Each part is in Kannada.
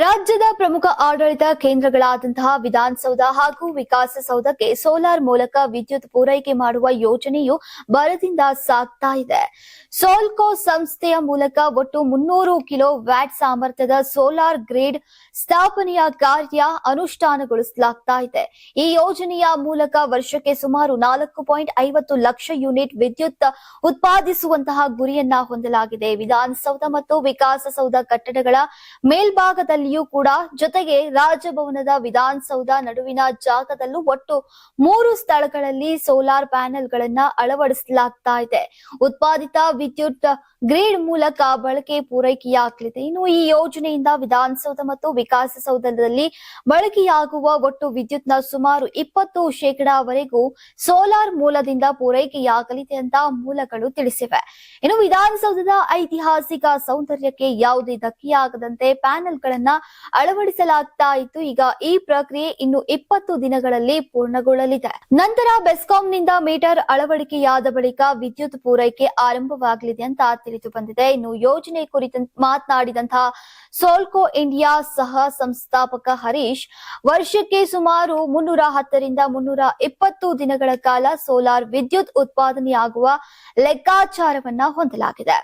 ರಾಜ್ಯದ ಪ್ರಮುಖ ಆಡಳಿತ ಕೇಂದ್ರಗಳಾದಂತಹ ವಿಧಾನಸೌಧ ಹಾಗೂ ವಿಕಾಸಸೌಧಕ್ಕೆ ಸೋಲಾರ್ ಮೂಲಕ ವಿದ್ಯುತ್ ಪೂರೈಕೆ ಮಾಡುವ ಯೋಜನೆಯು ಭರದಿಂದ ಸಾಗ್ತಾ ಇದೆ. ಸೋಲ್ಕೋ ಸಂಸ್ಥೆಯ ಮೂಲಕ ಒಟ್ಟು 300 ಕಿಲೋ ವ್ಯಾಟ್ ಸಾಮರ್ಥ್ಯದ ಸೋಲಾರ್ ಗ್ರಿಡ್ ಸ್ಥಾಪನೆಯ ಕಾರ್ಯ ಅನುಷ್ಠಾನಗೊಳಿಸಲಾಗ್ತಾ ಇದೆ. ಈ ಯೋಜನೆಯ ಮೂಲಕ ವರ್ಷಕ್ಕೆ ಸುಮಾರು 4.50 ಲಕ್ಷ ಯೂನಿಟ್ ವಿದ್ಯುತ್ ಉತ್ಪಾದಿಸುವಂತಹ ಗುರಿಯನ್ನ ಹೊಂದಲಾಗಿದೆ. ವಿಧಾನಸೌಧ ಮತ್ತು ವಿಕಾಸಸೌಧ ಕಟ್ಟಡಗಳ ಮೇಲ್ಭಾಗದಲ್ಲಿಯೂ ಕೂಡ ಜೊತೆಗೆ ರಾಜಭವನದ ವಿಧಾನಸೌಧ ನಡುವಿನ ಜಾಗದಲ್ಲೂ ಒಟ್ಟು 3 ಸ್ಥಳಗಳಲ್ಲಿ ಸೋಲಾರ್ ಪ್ಯಾನೆಲ್ಗಳನ್ನ ಅಳವಡಿಸಲಾಗ್ತಾ ಇದೆ. ಉತ್ಪಾದಿತ ವಿದ್ಯುತ್ ಗ್ರಿಡ್ ಮೂಲಕ ಬಳಕೆ ಪೂರೈಕೆಯಾಗಲಿದೆ. ಇನ್ನು ಈ ಯೋಜನೆಯಿಂದ ವಿಧಾನಸೌಧ ಮತ್ತು ವಿಕಾಸಸೌಧದಲ್ಲಿ ಬಳಕೆಯಾಗುವ ಒಟ್ಟು ವಿದ್ಯುತ್ನ ಸುಮಾರು 20% ಸೋಲಾರ್ ಮೂಲದಿಂದ ಪೂರೈಕೆಯಾಗಲಿದೆ ಅಂತ ಮೂಲಗಳು ತಿಳಿಸಿವೆ. ಇನ್ನು ವಿಧಾನಸೌಧದ ಐತಿಹಾಸಿಕ ಸೌಂದರ್ಯಕ್ಕೆ ಯಾವುದೇ ಧಕ್ಕೆಯಾಗದಂತೆ ಪ್ಯಾನೆಲ್ಗಳನ್ನ ಅಳವಡಿಸಲಾಗ್ತಾ ಇತ್ತು. ಈಗ ಈ ಪ್ರಕ್ರಿಯೆ ಇನ್ನು 20 ದಿನಗಳಲ್ಲಿ ಪೂರ್ಣಗೊಳ್ಳಲಿದೆ. ನಂತರ ಬೆಸ್ಕಾಂನಿಂದ ಮೀಟರ್ ಅಳವಡಿಕೆಯಾದ ಬಳಿಕ ವಿದ್ಯುತ್ ಪೂರೈಕೆ ಆರಂಭವಾಗಲಿದೆ ಅಂತ ತಿಳಿದು ಬಂದಿದೆ. ಇನ್ನು ಯೋಜನೆ ಕುರಿತಂತೆ ಮಾತನಾಡಿದಂತಹ ಸೋಲ್ಕೋ ಇಂಡಿಯಾ ಸಹ ಸಂಸ್ಥಾಪಕ ಹರೀಶ್, ವರ್ಷಕ್ಕೆ ಸುಮಾರು 310 ರಿಂದ 320 ದಿನಗಳ ಕಾಲ ಸೋಲಾರ್ ವಿದ್ಯುತ್ ಉತ್ಪಾದನೆಯಾಗುವ ಲೆಕ್ಕಾಚಾರವನ್ನ ಹೊಂದಲಾಗಿದೆ.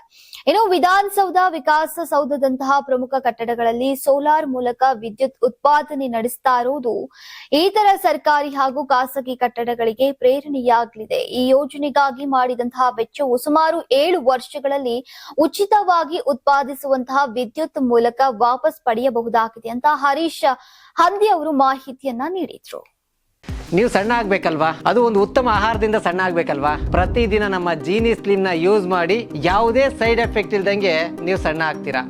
ಇನ್ನು ವಿಧಾನಸೌಧ ವಿಕಾಸಸೌಧದಂತಹ ಪ್ರಮುಖ ಕಟ್ಟಡಗಳಲ್ಲಿ ಸೋಲಾರ್ ಮೂಲಕ ವಿದ್ಯುತ್ ಉತ್ಪಾದನೆ ನಡೆಸ್ತಾ ಇರುವುದು ಇತರ ಸರ್ಕಾರಿ ಹಾಗೂ ಖಾಸಗಿ ಕಟ್ಟಡಗಳಿಗೆ ಪ್ರೇರಣೆಯಾಗಲಿದೆ. ಈ ಯೋಜನೆಗಾಗಿ ಮಾಡಿದಂತಹ ವೆಚ್ಚವು ಸುಮಾರು 7 ವರ್ಷಗಳಲ್ಲಿ ಉಚಿತವಾಗಿ ಉತ್ಪಾದಿಸುವಂತಹ ವಿದ್ಯುತ್ ಮೂಲಕ ವಾಪಸ್ ಪಡೆಯಬಹುದಾಗಿದೆ ಅಂತ ಹರೀಶ್ ಹಂದಿ ಅವರು ಮಾಹಿತಿಯನ್ನ ನೀಡಿದ್ರು. ನೀವು ಸಣ್ಣ ಆಗ್ಬೇಕಲ್ವಾ? ಅದು ಒಂದು ಉತ್ತಮ ಆಹಾರದಿಂದ ಸಣ್ಣ ಆಗ್ಬೇಕಲ್ವಾ? ಪ್ರತಿದಿನ ನಮ್ಮ ಜೀನಿ ಸ್ಲಿಮ್ ನ ಯೂಸ್ ಮಾಡಿ ಯಾವುದೇ ಸೈಡ್ ಎಫೆಕ್ಟ್ ಇಲ್ದಂಗೆ ನೀವು ಸಣ್ಣ ಆಗ್ತೀರಾ.